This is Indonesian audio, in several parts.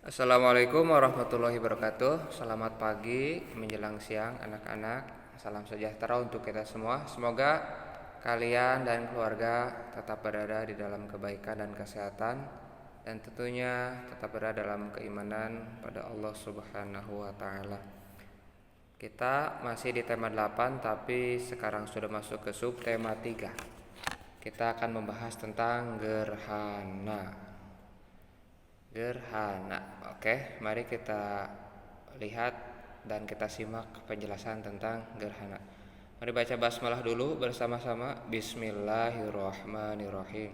Assalamualaikum warahmatullahi wabarakatuh. Selamat pagi menjelang siang anak-anak. Salam sejahtera untuk kita semua. Semoga kalian dan keluarga tetap berada di dalam kebaikan dan kesehatan, dan tentunya tetap berada dalam keimanan pada Allah Subhanahu wa taala. Kita masih di tema 8, tapi sekarang sudah masuk ke subtema 3. Kita akan membahas tentang gerhana. Gerhana. Oke, mari kita lihat dan kita simak penjelasan tentang gerhana. Mari baca basmalah dulu bersama-sama. Bismillahirrahmanirrahim.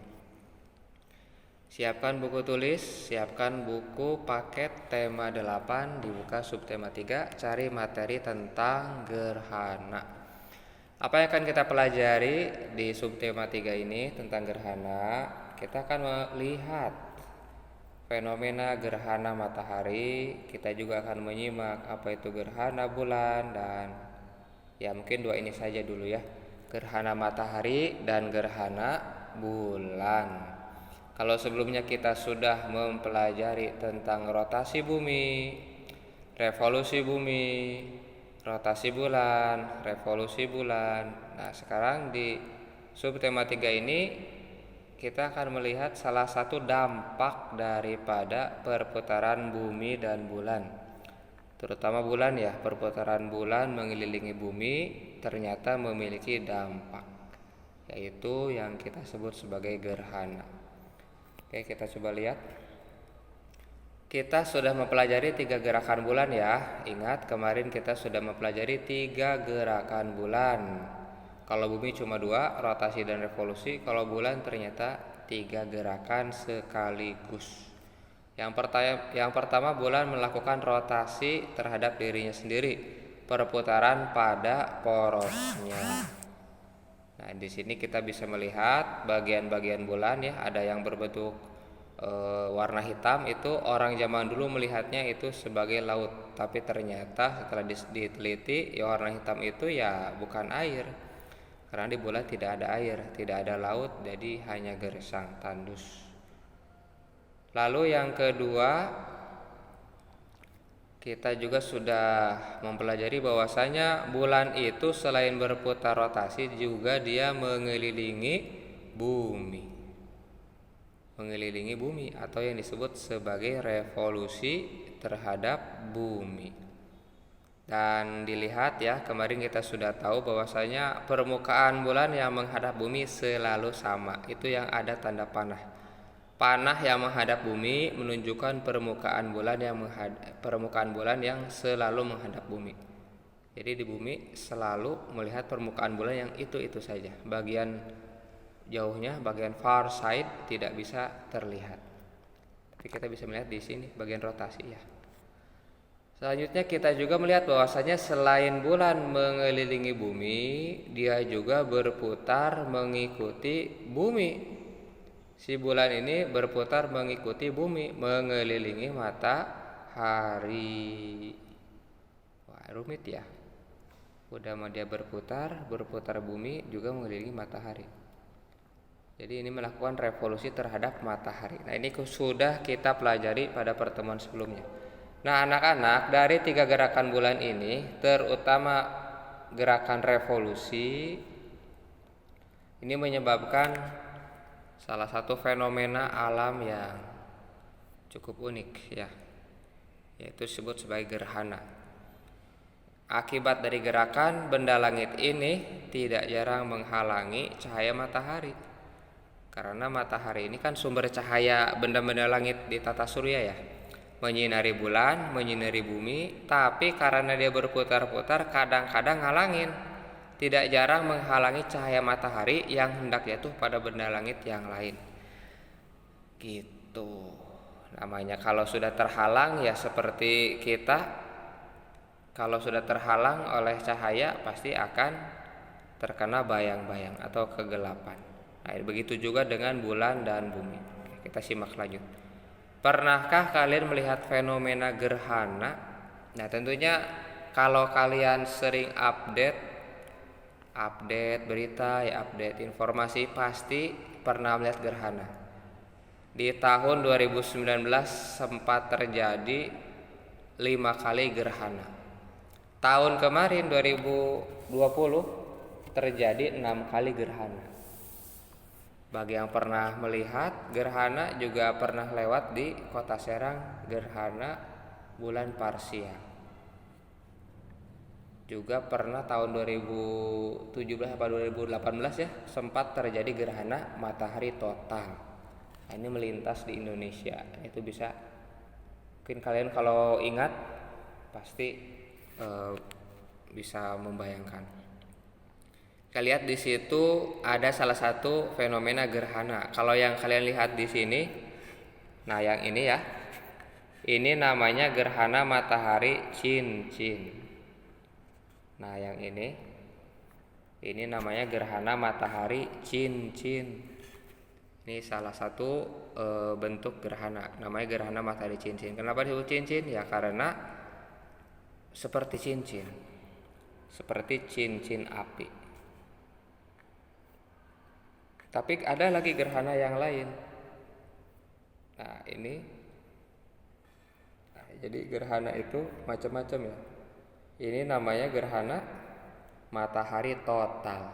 Siapkan buku tulis, siapkan buku paket tema 8, dibuka subtema 3, cari materi tentang gerhana. Apa yang akan kita pelajari di subtema 3 ini tentang gerhana? Kita akan melihat fenomena gerhana matahari. Kita juga akan menyimak apa itu gerhana bulan, dan ya mungkin dua ini saja dulu ya, gerhana matahari dan gerhana bulan. Kalau sebelumnya kita sudah mempelajari tentang rotasi bumi, revolusi bumi, rotasi bulan, revolusi bulan. Nah, sekarang di subtema 3 ini kita akan melihat salah satu dampak daripada perputaran bumi dan bulan. Terutama bulan ya, perputaran bulan mengelilingi bumi ternyata memiliki dampak, yaitu yang kita sebut sebagai gerhana. Oke, kita coba lihat. Kita sudah mempelajari 3 gerakan bulan ya. Ingat, kemarin kita sudah mempelajari 3 gerakan bulan. Kalau bumi cuma 2, rotasi dan revolusi. Kalau bulan ternyata 3 gerakan sekaligus. Yang pertama bulan melakukan rotasi terhadap dirinya sendiri, perputaran pada porosnya. Nah, di sini kita bisa melihat bagian-bagian bulan ya, ada yang berbentuk warna hitam. Itu orang zaman dulu melihatnya itu sebagai laut, tapi ternyata setelah diteliti ya, warna hitam itu ya bukan air. Karena di bulan tidak ada air, tidak ada laut, jadi hanya gersang tandus. Lalu yang kedua, kita juga sudah mempelajari bahwasanya bulan itu selain berputar rotasi juga dia mengelilingi bumi. Mengelilingi bumi atau yang disebut sebagai revolusi terhadap bumi. Dan dilihat ya, kemarin kita sudah tahu bahwasanya permukaan bulan yang menghadap bumi selalu sama. Itu yang ada tanda panah. Panah yang menghadap bumi menunjukkan permukaan bulan yang selalu menghadap bumi. Jadi di bumi selalu melihat permukaan bulan yang itu saja. Bagian jauhnya, bagian far side tidak bisa terlihat. Tapi kita bisa melihat di sini bagian rotasi ya. Selanjutnya kita juga melihat bahwasanya selain bulan mengelilingi bumi, dia juga berputar mengikuti bumi. Si bulan ini berputar mengikuti bumi, mengelilingi matahari. Wah, rumit ya. Udah mau dia berputar bumi juga mengelilingi matahari. Jadi ini melakukan revolusi terhadap matahari. Nah, ini sudah kita pelajari pada pertemuan sebelumnya. Nah, anak-anak, dari 3 gerakan bulan ini, terutama gerakan revolusi, ini menyebabkan salah satu fenomena alam yang cukup unik ya, yaitu disebut sebagai gerhana. Akibat dari gerakan benda langit ini tidak jarang menghalangi cahaya matahari. Karena matahari ini kan sumber cahaya benda-benda langit di tata surya ya, menyinari bulan, menyinari bumi, tapi karena dia berputar-putar kadang-kadang ngalangin, tidak jarang menghalangi cahaya matahari yang hendak jatuh pada benda langit yang lain. Gitu. Namanya kalau sudah terhalang ya, seperti kita kalau sudah terhalang oleh cahaya pasti akan terkena bayang-bayang atau kegelapan. Nah, begitu juga dengan bulan dan bumi. Oke, kita simak lanjut. Pernahkah kalian melihat fenomena gerhana? Nah, tentunya kalau kalian sering update berita ya, update informasi, pasti pernah melihat gerhana. Di tahun 2019 sempat terjadi 5 kali gerhana. Tahun kemarin 2020 terjadi 6 kali gerhana. Bagi yang pernah melihat gerhana juga pernah lewat di Kota Serang, gerhana bulan parsial. Juga pernah tahun 2017 atau 2018 ya, sempat terjadi gerhana matahari total. Nah, ini melintas di Indonesia. Itu bisa, mungkin kalian kalau ingat pasti bisa membayangkan. Kita lihat di situ ada salah satu fenomena gerhana. Kalau yang kalian lihat di sini, nah yang ini ya, ini namanya gerhana matahari cincin. Nah yang ini namanya gerhana matahari cincin. Ini salah satu bentuk gerhana, namanya gerhana matahari cincin. Kenapa disebut cincin? Ya karena seperti cincin api. Tapi ada lagi gerhana yang lain. Nah ini, jadi gerhana itu macam-macam ya. Ini namanya gerhana matahari total.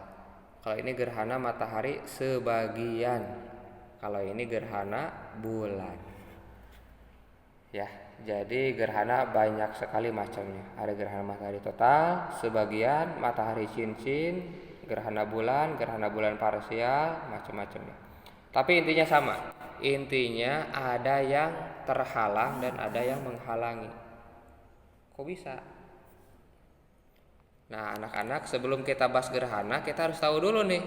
Kalau ini gerhana matahari sebagian. Kalau ini gerhana bulan. Ya, jadi gerhana banyak sekali macamnya. Ada gerhana matahari total, sebagian, matahari cincin, gerhana bulan parsial, macam-macamnya. Tapi intinya sama. Intinya ada yang terhalang dan ada yang menghalangi. Kok bisa? Nah, anak-anak, sebelum kita bahas gerhana, kita harus tahu dulu nih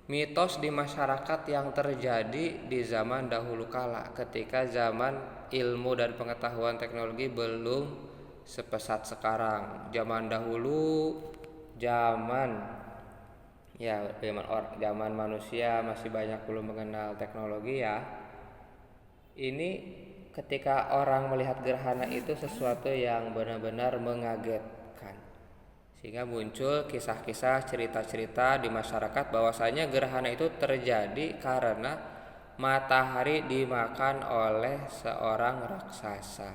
mitos di masyarakat yang terjadi di zaman dahulu kala, ketika zaman ilmu dan pengetahuan teknologi belum sepesat sekarang. Zaman dahulu, zaman manusia masih banyak belum mengenal teknologi ya. Ini ketika orang melihat gerhana itu sesuatu yang benar-benar mengagetkan. Sehingga muncul kisah-kisah, cerita-cerita di masyarakat bahwasanya gerhana itu terjadi karena matahari dimakan oleh seorang raksasa.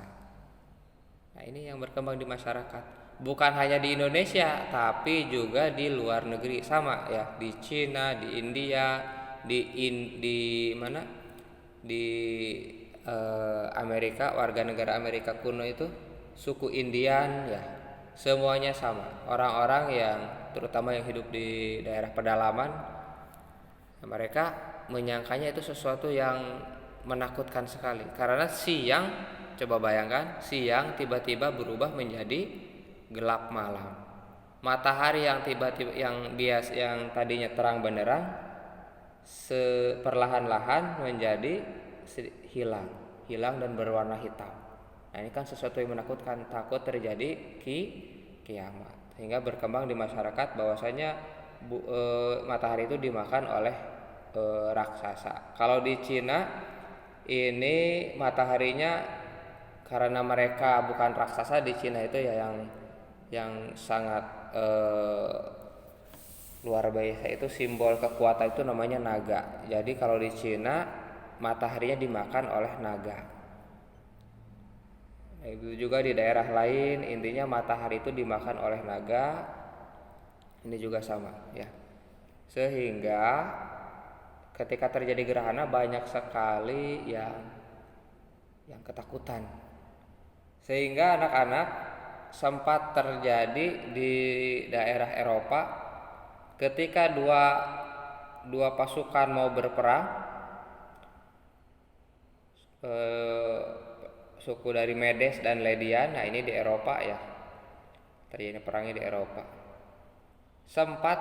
Nah, ini yang berkembang di masyarakat. Bukan hanya di Indonesia, tapi juga di luar negeri sama ya, di Cina, di India, di mana? Di Amerika, warga negara Amerika kuno itu, suku Indian ya. Semuanya sama. Orang-orang yang terutama yang hidup di daerah pedalaman, mereka menyangkanya itu sesuatu yang menakutkan sekali. Karena siang, coba bayangkan, siang tiba-tiba berubah menjadi gelap malam. Matahari yang tiba-tiba yang tadinya terang benderang perlahan-lahan menjadi hilang dan berwarna hitam. Nah, ini kan sesuatu yang menakutkan, takut terjadi kiamat. Sehingga berkembang di masyarakat bahwasanya matahari itu dimakan oleh raksasa. Kalau di Cina ini mataharinya, karena mereka bukan raksasa di Cina itu ya, yang sangat luar biasa, itu simbol kekuatan itu namanya naga. Jadi kalau di Cina mataharinya dimakan oleh naga. Nah, itu juga di daerah lain, intinya matahari itu dimakan oleh naga. Ini juga sama ya. Sehingga ketika terjadi gerhana banyak sekali yang ketakutan. Sehingga anak-anak sempat terjadi di daerah Eropa ketika dua pasukan mau berperang, suku dari Medes dan Ledian. Nah, ini di Eropa ya, terjadi perangnya di Eropa. Sempat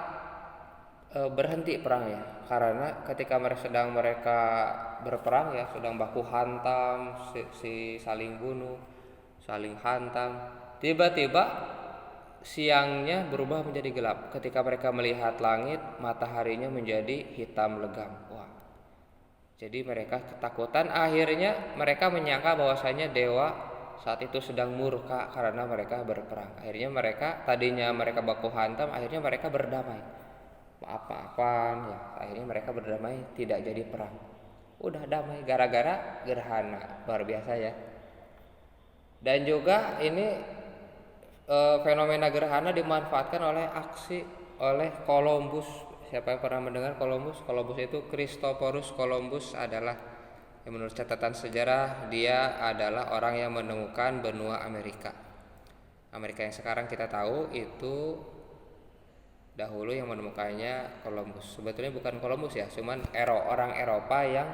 berhenti perangnya karena ketika mereka berperang ya, sedang baku hantam, saling bunuh, saling hantam. Tiba-tiba siangnya berubah menjadi gelap. Ketika mereka melihat langit, mataharinya menjadi hitam legam. Wah. Jadi mereka ketakutan. Akhirnya mereka menyangka bahwasanya dewa saat itu sedang murka karena mereka berperang. Akhirnya tadinya mereka baku hantam, akhirnya mereka berdamai. Maaf-maafan ya. Akhirnya mereka berdamai, tidak jadi perang. udah damai gara-gara gerhana. Luar biasa ya. Dan juga ini fenomena gerhana dimanfaatkan oleh Columbus. Siapa yang pernah mendengar Columbus? Columbus itu Christophorus Columbus adalah, menurut catatan sejarah, dia adalah orang yang menemukan benua Amerika. Amerika yang sekarang kita tahu itu dahulu yang menemukannya Columbus. Sebetulnya bukan Columbus ya, cuman orang Eropa yang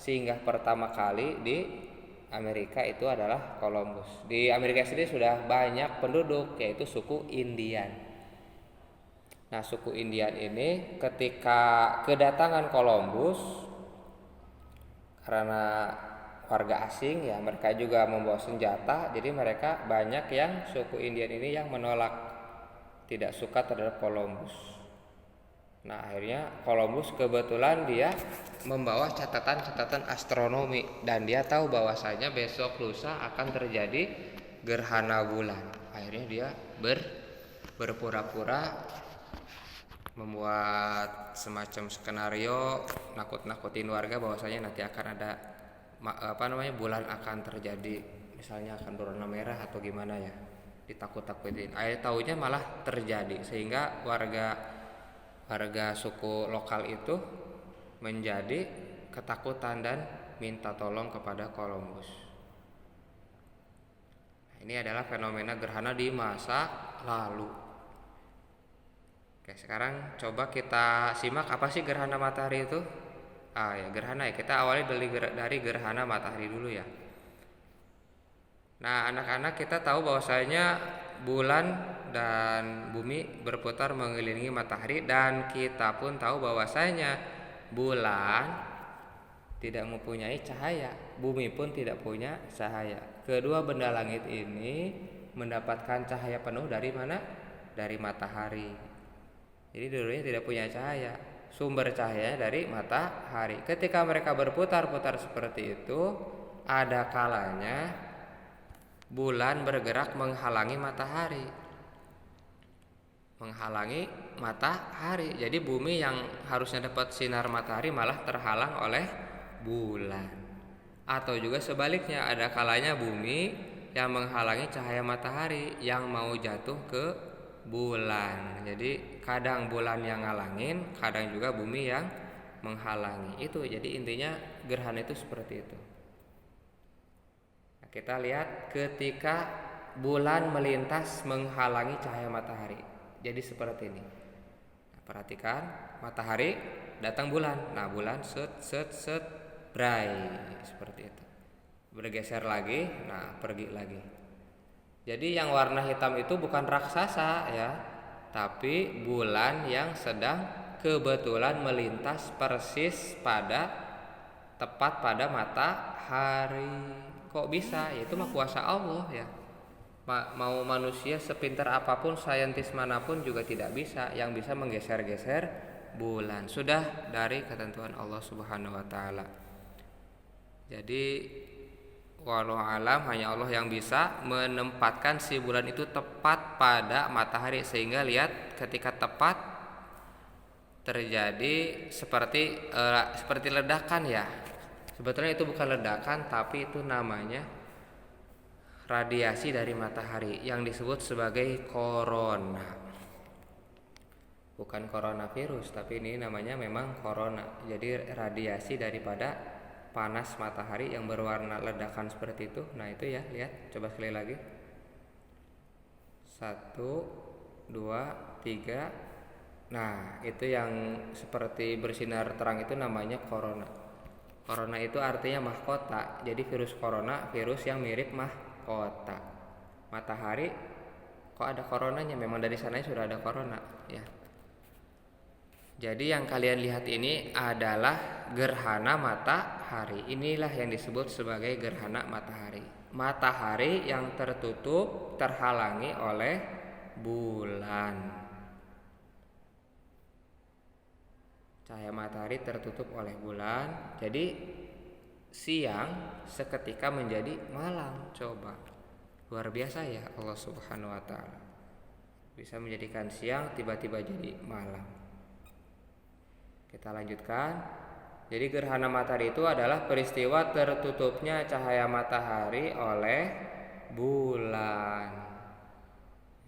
singgah pertama kali di Amerika itu adalah Columbus. Di Amerika sendiri sudah banyak penduduk, yaitu suku Indian. Nah, suku Indian ini ketika kedatangan Columbus, karena warga asing ya, mereka juga membawa senjata, jadi mereka banyak yang suku Indian ini yang menolak, tidak suka terhadap Columbus. Nah, akhirnya Columbus kebetulan dia membawa catatan-catatan astronomi dan dia tahu bahwasanya besok lusa akan terjadi gerhana bulan. Akhirnya dia berpura-pura membuat semacam skenario nakut-nakutin warga bahwasanya nanti akan ada bulan akan terjadi, misalnya akan berwarna merah atau gimana ya, ditakut-takutin. Akhirnya taunya malah terjadi, sehingga warga suku lokal itu menjadi ketakutan dan minta tolong kepada Columbus. Ini adalah fenomena gerhana di masa lalu. Oke, sekarang coba kita simak apa sih gerhana matahari itu. Gerhana ya, kita awali dari gerhana matahari dulu ya. Nah, anak-anak, kita tahu bahwasanya bulan dan bumi berputar mengelilingi matahari, dan kita pun tahu bahwasanya bulan tidak mempunyai cahaya, bumi pun tidak punya cahaya. Kedua benda langit ini mendapatkan cahaya penuh dari mana? Dari matahari. Jadi dulunya tidak punya cahaya, sumber cahayanya dari matahari. Ketika mereka berputar-putar seperti itu, ada kalanya bulan bergerak menghalangi matahari. Jadi bumi yang harusnya dapat sinar matahari malah terhalang oleh bulan. Atau juga sebaliknya, ada kalanya bumi yang menghalangi cahaya matahari yang mau jatuh ke bulan. Jadi kadang bulan yang ngalangin, kadang juga bumi yang menghalangi. Itu jadi intinya gerhana itu seperti itu. Nah, kita lihat ketika bulan melintas menghalangi cahaya matahari, jadi seperti ini. Nah, perhatikan, matahari datang bulan. Nah, bulan set bray, seperti itu. Bergeser lagi, nah pergi lagi. Jadi yang warna hitam itu bukan raksasa ya, tapi bulan yang sedang kebetulan melintas persis tepat pada matahari. Kok bisa? Ya, itu mah kuasa Allah ya. Mau manusia sepintar apapun, saintis manapun juga tidak bisa yang bisa menggeser-geser bulan. Sudah dari ketentuan Allah Subhanahu wa taala. Jadi walau alam, hanya Allah yang bisa menempatkan si bulan itu tepat pada matahari, sehingga lihat ketika tepat terjadi seperti ledakan ya. Sebetulnya itu bukan ledakan, tapi itu namanya radiasi dari matahari yang disebut sebagai corona. Bukan coronavirus, tapi ini namanya memang corona. Jadi radiasi daripada panas matahari yang berwarna ledakan seperti itu. Nah, itu ya, lihat, coba sekali lagi. 1, 2, 3. Nah, itu yang seperti bersinar terang itu namanya corona. Corona itu artinya mahkota. Jadi virus corona, virus yang mirip mahkota. Matahari kok ada coronanya? Memang dari sananya sudah ada corona ya. Jadi yang kalian lihat ini adalah gerhana matahari. Inilah yang disebut sebagai gerhana matahari. Matahari yang tertutup, terhalangi oleh bulan. Cahaya matahari tertutup oleh bulan. Jadi siang seketika menjadi malam. Coba, luar biasa ya Allah Subhanahu wa taala. Bisa menjadikan siang tiba-tiba jadi malam. Kita lanjutkan. Jadi gerhana matahari itu adalah peristiwa tertutupnya cahaya matahari oleh bulan.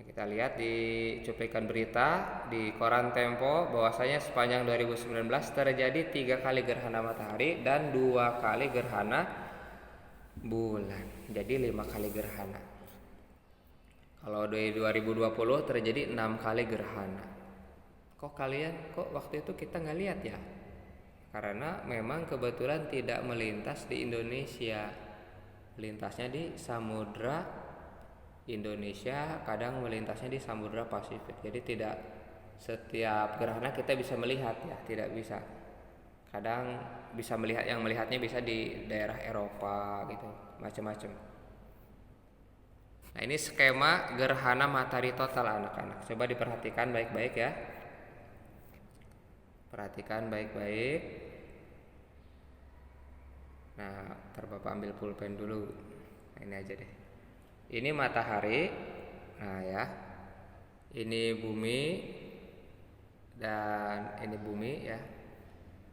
Kita lihat di cuplikan berita di koran Tempo bahwasanya sepanjang 2019 terjadi 3 kali gerhana matahari dan 2 kali gerhana bulan. Jadi 5 kali gerhana. Kalau di 2020 terjadi 6 kali gerhana. Kok waktu itu kita nggak lihat ya? Karena memang kebetulan tidak melintas di Indonesia, melintasnya di Samudra Indonesia, kadang melintasnya di Samudra Pasifik. Jadi tidak setiap gerhana kita bisa melihat ya, tidak bisa. Kadang bisa melihatnya bisa di daerah Eropa gitu, macam-macam. Nah, ini skema gerhana matahari total anak-anak. Coba diperhatikan baik-baik ya. Perhatikan baik-baik. Nah, ntar Bapak ambil pulpen dulu. Nah, ini aja deh. Ini matahari. Nah ya. Ini bumi. Dan ini bumi ya.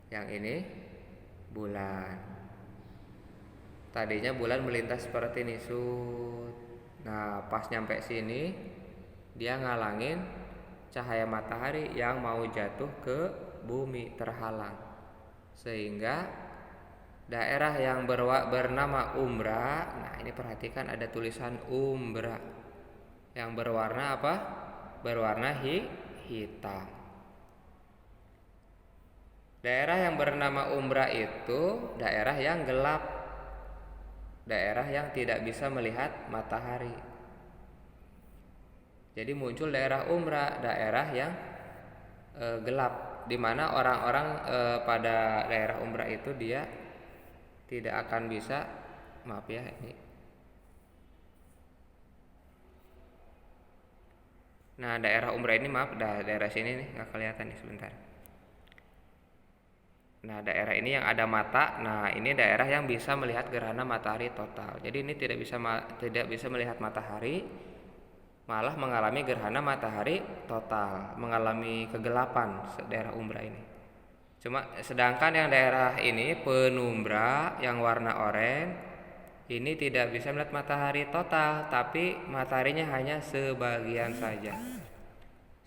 Yang ini bulan. Tadinya bulan melintas seperti ini. Nah, pas nyampe sini dia ngalangin cahaya matahari yang mau jatuh ke bumi, terhalang, sehingga daerah yang bernama umbra. Nah, ini perhatikan ada tulisan umbra yang berwarna apa? Berwarna hitam. Daerah yang bernama umbra itu daerah yang gelap, daerah yang tidak bisa melihat matahari. Jadi muncul daerah umbra, daerah yang gelap, di mana orang-orang pada daerah umbra itu dia tidak akan bisa, maaf ya ini. Nah, daerah umbra ini maaf, daerah sini nih nggak kelihatan nih sebentar. Nah, daerah ini yang ada mata. Nah, ini daerah yang bisa melihat gerhana matahari total. Jadi ini tidak bisa melihat matahari, malah mengalami gerhana matahari total, mengalami kegelapan daerah umbra ini. Sedangkan yang daerah ini penumbra yang warna oranye ini tidak bisa melihat matahari total, tapi mataharinya hanya sebagian saja,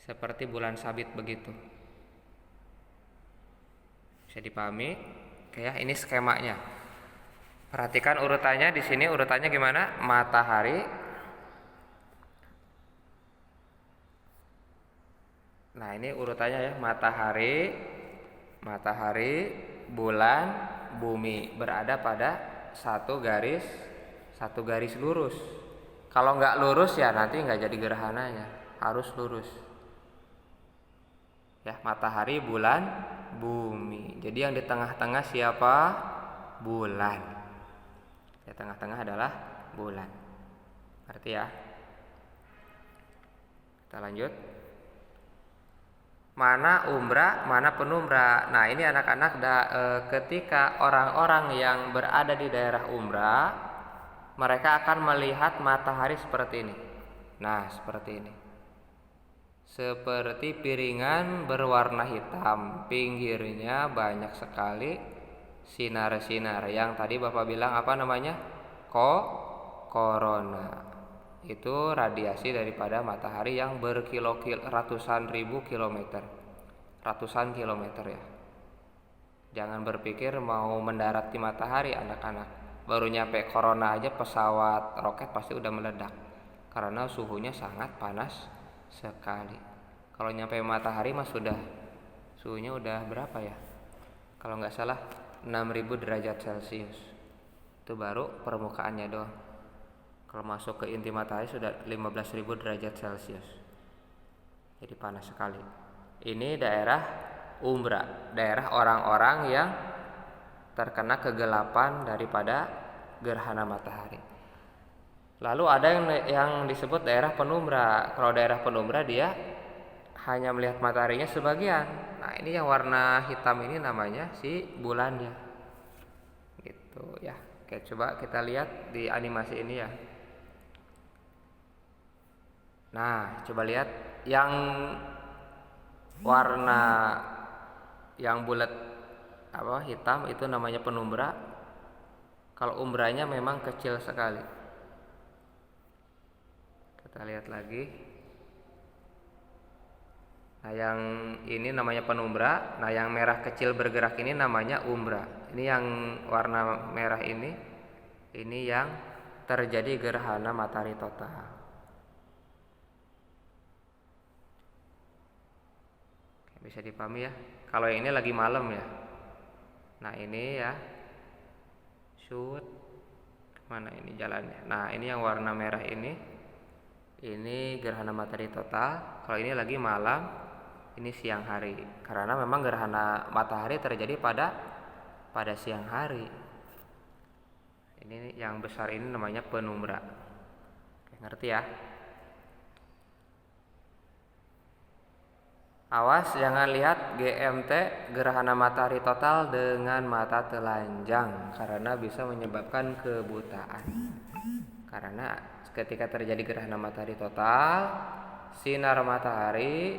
seperti bulan sabit begitu. Bisa dipahami? Oke ya, ini skemanya. Perhatikan urutannya di sini, urutannya gimana? Matahari. Nah, ini urutannya ya, matahari, bulan, bumi berada pada satu garis lurus. Kalau nggak lurus ya nanti nggak jadi gerhananya, harus lurus. Ya, matahari, bulan, bumi. Jadi yang di tengah-tengah siapa? Bulan. Di tengah-tengah adalah bulan. Ngerti ya? Kita lanjut. Mana umbra, mana penumbra. Nah, ini anak-anak ketika orang-orang yang berada di daerah umbra, mereka akan melihat matahari seperti ini. Nah, seperti ini. Seperti piringan berwarna hitam, pinggirnya banyak sekali sinar-sinar. Yang tadi Bapak bilang apa namanya? Korona. Itu radiasi daripada matahari yang ratusan kilometer ya. Jangan berpikir mau mendarat di matahari anak-anak. Baru nyampe corona aja pesawat roket pasti udah meledak, karena suhunya sangat panas sekali. Kalau nyampe matahari mah suhunya udah berapa ya? Kalau nggak salah 6.000 derajat Celcius. Itu baru permukaannya doang. Kalau masuk ke inti matahari sudah 15.000 derajat Celcius. Jadi panas sekali. Ini daerah umbra, daerah orang-orang yang terkena kegelapan daripada gerhana matahari. Lalu ada yang disebut daerah penumbra. Kalau daerah penumbra dia hanya melihat mataharinya sebagian. Nah, ini yang warna hitam ini namanya si bulannya. Gitu ya. Oke, coba kita lihat di animasi ini ya. Nah, coba lihat yang warna yang bulat hitam itu namanya penumbra. Kalau umbranya memang kecil sekali. Kita lihat lagi. Nah, yang ini namanya penumbra. Nah, yang merah kecil bergerak ini namanya umbra. Ini yang warna merah ini yang terjadi gerhana matahari total. Bisa dipahami ya. Kalau yang ini lagi malam ya. Nah, ini ya. Shoot. Mana ini jalannya? Nah, ini yang warna merah ini gerhana matahari total. Kalau ini lagi malam, ini siang hari. Karena memang gerhana matahari terjadi pada siang hari. Ini yang besar ini namanya penumbra. Oke, ngerti ya? Awas jangan lihat GMT gerhana matahari total dengan mata telanjang karena bisa menyebabkan kebutaan. Karena ketika terjadi gerhana matahari total, sinar matahari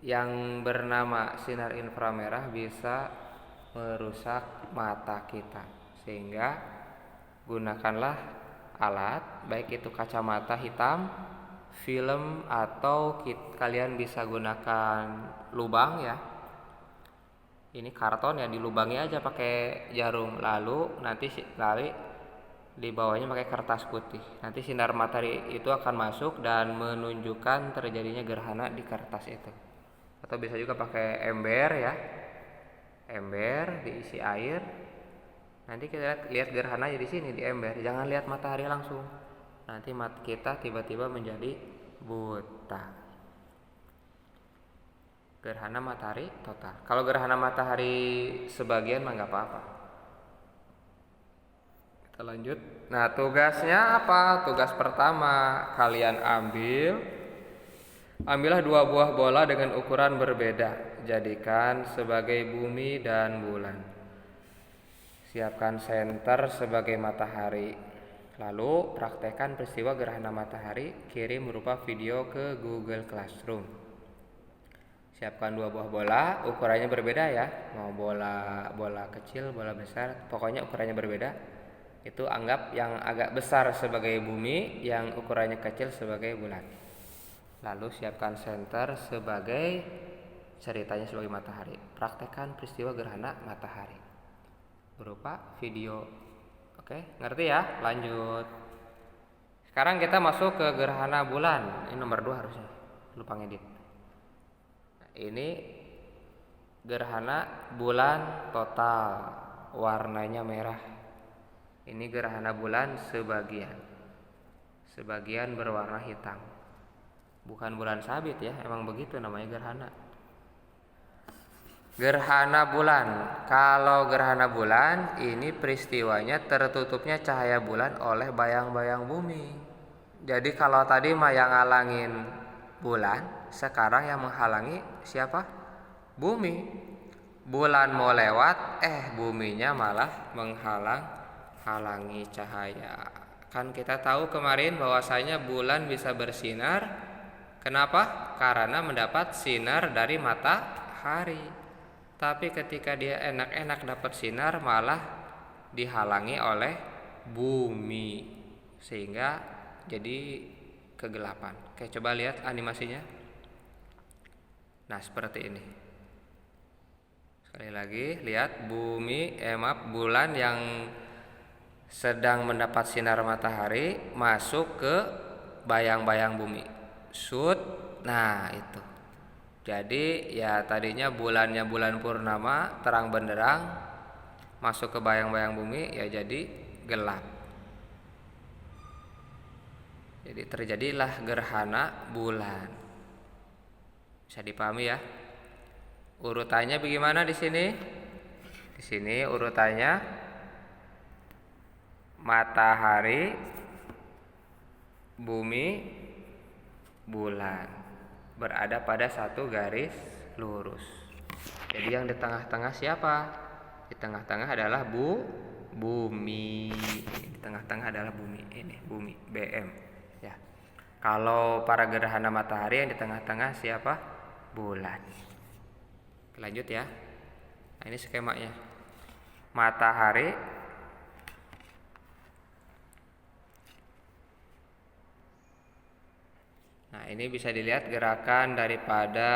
yang bernama sinar inframerah bisa merusak mata kita. Sehingga gunakanlah alat, baik itu kacamata hitam, film, atau kalian bisa gunakan lubang ya. Ini karton ya, dilubangi aja pakai jarum, lalu nanti di bawahnya pakai kertas putih. Nanti sinar matahari itu akan masuk dan menunjukkan terjadinya gerhana di kertas itu. Atau bisa juga pakai ember ya. Ember diisi air. Nanti kita lihat gerhananya di sini di ember. Jangan lihat matahari langsung. Nanti mata kita tiba-tiba menjadi buta. Gerhana matahari total. Kalau gerhana matahari sebagian mah nggak apa-apa. Kita lanjut. Nah, tugasnya apa? Tugas pertama, kalian ambillah 2 buah bola dengan ukuran berbeda. Jadikan sebagai bumi dan bulan. Siapkan senter sebagai matahari. Lalu praktekkan peristiwa gerhana matahari, kirim berupa video ke Google Classroom. Siapkan 2 buah bola, ukurannya berbeda ya. Mau bola kecil, bola besar, pokoknya ukurannya berbeda. Itu anggap yang agak besar sebagai bumi, yang ukurannya kecil sebagai bulan. Lalu siapkan senter sebagai ceritanya sebagai matahari. Praktekkan peristiwa gerhana matahari berupa video. Oke, ngerti ya? Lanjut. Sekarang kita masuk ke gerhana bulan. Ini nomor 2 harusnya. Lupa ngedit. Nah, ini gerhana bulan total. Warnanya merah. Ini gerhana bulan sebagian. Sebagian berwarna hitam. Bukan bulan sabit ya, emang begitu namanya gerhana. Gerhana bulan. Kalau gerhana bulan ini peristiwanya tertutupnya cahaya bulan oleh bayang-bayang bumi. Jadi kalau tadi mah yang ngalangin bulan, sekarang yang menghalangi siapa? Bumi. Bulan mau lewat, buminya malah menghalangi cahaya. Kan kita tahu kemarin bahwasanya bulan bisa bersinar. Kenapa? Karena mendapat sinar dari matahari. Tapi ketika dia enak-enak dapat sinar, malah dihalangi oleh bumi, sehingga jadi kegelapan. Oke, coba lihat animasinya. Nah, seperti ini. Sekali lagi, lihat bulan yang sedang mendapat sinar matahari masuk ke bayang-bayang bumi. Nah, itu. Jadi ya tadinya bulannya bulan purnama terang benderang, masuk ke bayang-bayang bumi ya jadi gelap. Jadi terjadilah gerhana bulan. Bisa dipahami ya? Urutannya bagaimana di sini? Di sini urutannya matahari, bumi, bulan berada pada satu garis lurus. Jadi yang di tengah-tengah siapa? Di tengah-tengah adalah bumi. Di tengah-tengah adalah bumi. Ini bumi, BM. Ya. Kalau para gerhana matahari yang di tengah-tengah siapa? Bulan. Lanjut ya. Nah, ini skemanya. Matahari Nah, ini bisa dilihat gerakan daripada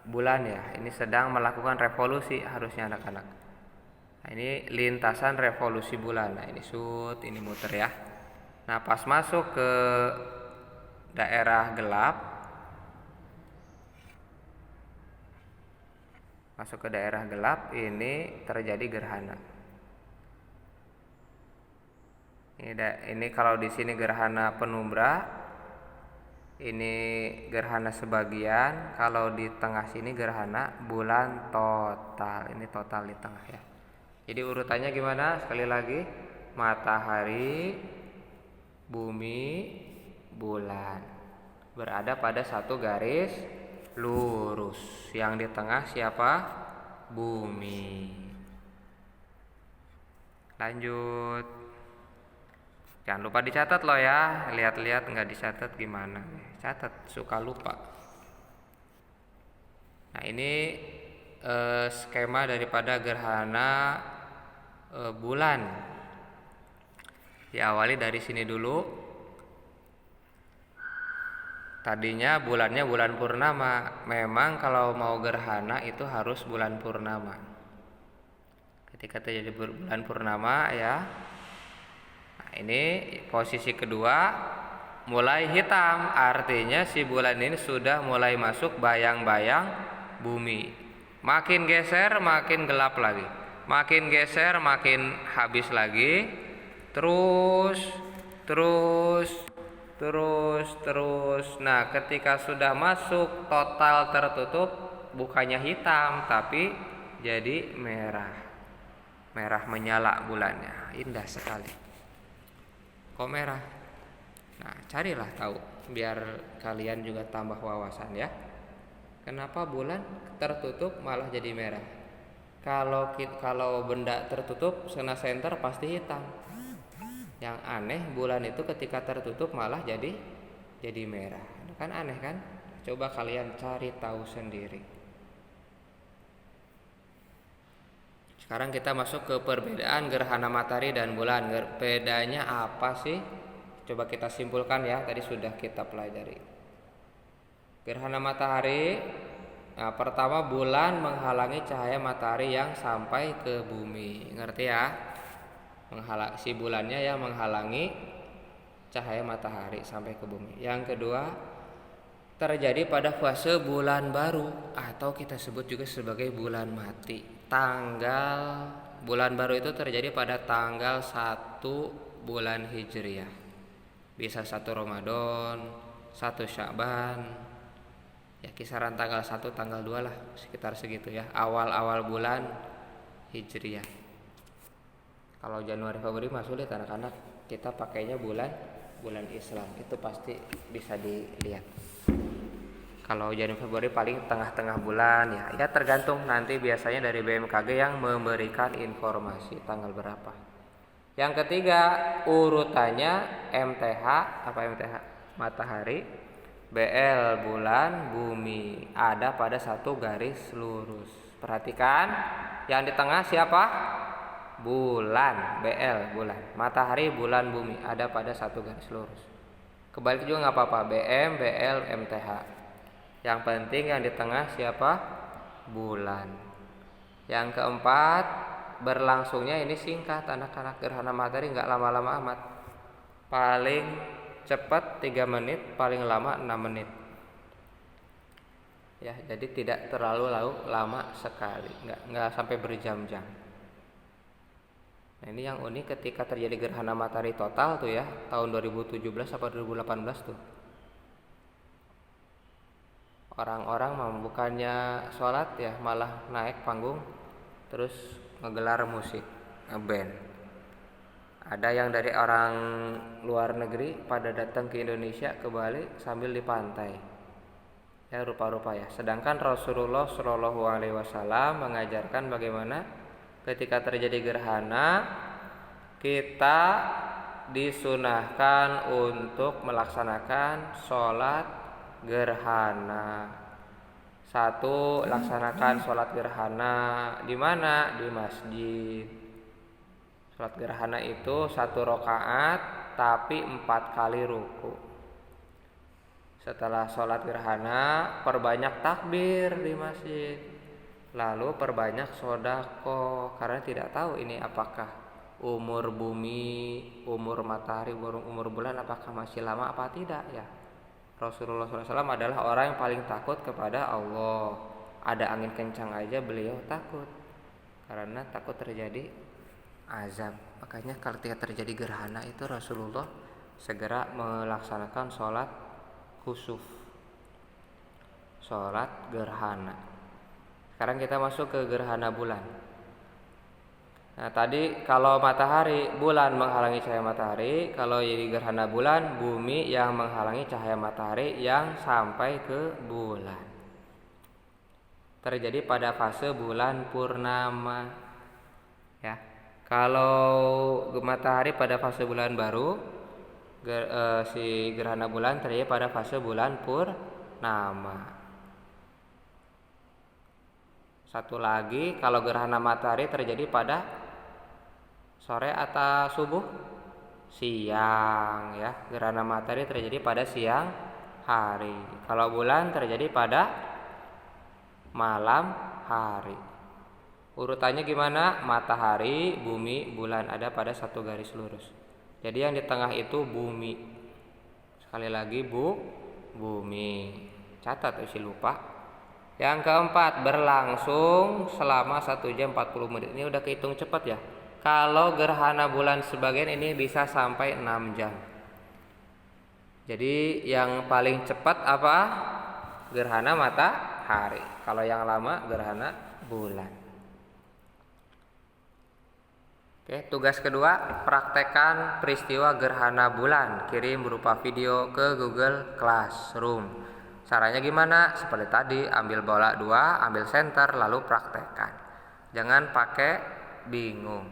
bulan ya. Ini sedang melakukan revolusi harusnya anak-anak. Nah, ini lintasan revolusi bulan. Nah, ini ini muter ya. Nah, pas masuk ke daerah gelap, ini terjadi gerhana. Ini kalau di sini gerhana penumbra, ini gerhana sebagian, kalau di tengah sini gerhana bulan total. Ini total di tengah ya. Jadi urutannya gimana? Sekali lagi, matahari, bumi, bulan berada pada satu garis lurus. Yang di tengah siapa? Bumi. Lanjut. Jangan lupa dicatat loh ya. Lihat-lihat nggak dicatat gimana? Catat, suka lupa. Nah, ini skema daripada gerhana bulan. Diawali dari sini dulu. Tadinya bulannya bulan purnama. Memang kalau mau gerhana itu harus bulan purnama. Ketika terjadi bulan purnama ya. Nah, ini posisi kedua mulai hitam. Artinya si bulan ini sudah mulai masuk bayang-bayang bumi. Makin geser makin gelap lagi. Makin geser makin habis lagi. Terus. Nah, ketika sudah masuk total tertutup, bukannya hitam tapi jadi merah. Merah menyala bulannya. Indah sekali. Kok merah? Nah, carilah tahu biar kalian juga tambah wawasan ya. Kenapa bulan tertutup malah jadi merah? Kalau benda tertutup kena senter pasti hitam. Yang aneh bulan itu ketika tertutup malah jadi merah. Kan aneh kan? Coba kalian cari tahu sendiri. Sekarang kita masuk ke perbedaan gerhana matahari dan bulan. Bedanya apa sih? Coba kita simpulkan ya. Tadi sudah kita pelajari. Gerhana matahari, nah, pertama bulan menghalangi cahaya matahari yang sampai ke bumi. Ngerti ya? Si bulannya yang menghalangi cahaya matahari sampai ke bumi. Yang kedua, terjadi pada fase bulan baru atau kita sebut juga sebagai bulan mati. Bulan baru itu terjadi pada tanggal 1 bulan Hijriah. Bisa 1 Ramadan, 1 Sya'ban. Ya kisaran tanggal 1 tanggal 2 lah, sekitar segitu ya. Awal-awal bulan Hijriah. Kalau Januari Februari mah sulit anak-anak. Kita pakainya bulan Islam. Itu pasti bisa dilihat. Kalau Januari Februari paling tengah-tengah bulan ya. Ya tergantung nanti biasanya dari BMKG yang memberikan informasi tanggal berapa. Yang ketiga, urutannya MTH, apa MTH? Matahari, BL bulan, bumi ada pada satu garis lurus. Perhatikan, yang di tengah siapa? Bulan, BL bulan. Matahari, bulan, bumi ada pada satu garis lurus. Kebalik juga nggak apa-apa, BM, BL, MTH. Yang penting yang di tengah siapa? Bulan. Yang keempat, berlangsungnya ini singkat anak-anak. Gerhana matahari nggak lama-lama amat. Paling cepat 3 menit, paling lama 6 menit. Ya, jadi tidak terlalu lama sekali, nggak sampai berjam-jam. Nah, ini yang unik ketika terjadi gerhana matahari total tuh ya, tahun 2017 atau 2018 tuh. Orang-orang bukannya sholat ya, malah naik panggung terus ngegelar musik, ngeband. Ada yang dari orang luar negeri pada datang ke Indonesia, ke Bali sambil di pantai. Ya rupa-rupa ya. Sedangkan Rasulullah Shallallahu Alaihi Wasallam mengajarkan bagaimana ketika terjadi gerhana kita disunahkan untuk melaksanakan sholat gerhana Satu, laksanakan sholat gerhana di mana? Di masjid. Sholat gerhana itu 1 rakaat tapi 4 kali ruku. Setelah sholat gerhana, perbanyak takbir di masjid. Lalu perbanyak sodako, karena tidak tahu ini apakah umur bumi, umur matahari, umur bulan apakah masih lama apa tidak ya. Rasulullah SAW adalah orang yang paling takut kepada Allah. Ada angin kencang aja beliau takut, karena takut terjadi azab. Makanya kalau terjadi gerhana itu Rasulullah segera melaksanakan sholat khusuf, sholat gerhana. Sekarang kita masuk ke gerhana bulan. Nah tadi kalau matahari, bulan menghalangi cahaya matahari. Kalau di gerhana bulan, bumi yang menghalangi cahaya matahari yang sampai ke bulan. Terjadi pada fase bulan purnama. Ya, kalau matahari pada fase bulan baru, si gerhana bulan terjadi pada fase bulan purnama. Satu lagi, kalau gerhana matahari terjadi pada sore atau subuh? Siang ya. Gerhana matahari terjadi pada siang hari. Kalau bulan terjadi pada malam hari. Urutannya gimana? Matahari, bumi, bulan ada pada satu garis lurus. Jadi yang di tengah itu bumi. Sekali lagi bumi. Catat isi lupa. Yang keempat, berlangsung selama 1 jam 40 menit. Ini udah kehitung cepat ya. Kalau gerhana bulan sebagian ini bisa sampai 6 jam. Jadi yang paling cepat apa? Gerhana matahari. Kalau yang lama gerhana bulan. Oke, tugas kedua, praktekkan peristiwa gerhana bulan. Kirim berupa video ke Google Classroom. Caranya gimana? Seperti tadi, ambil bola 2, ambil center, lalu praktekkan. Jangan pakai bingung.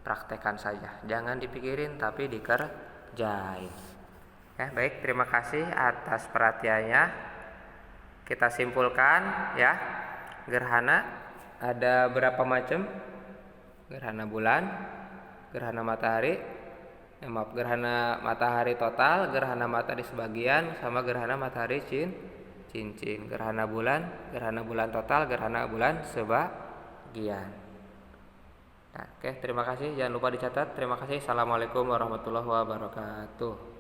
Praktekkan saja, jangan dipikirin tapi dikerjain. Ya, baik, terima kasih atas perhatiannya. Kita simpulkan ya, gerhana ada berapa macam? Gerhana bulan, gerhana matahari, gerhana matahari total, gerhana matahari sebagian, sama gerhana matahari cincin. Gerhana bulan total, gerhana bulan sebagian. Nah, oke, terima kasih. Jangan lupa dicatat. Terima kasih. Assalamualaikum warahmatullahi wabarakatuh.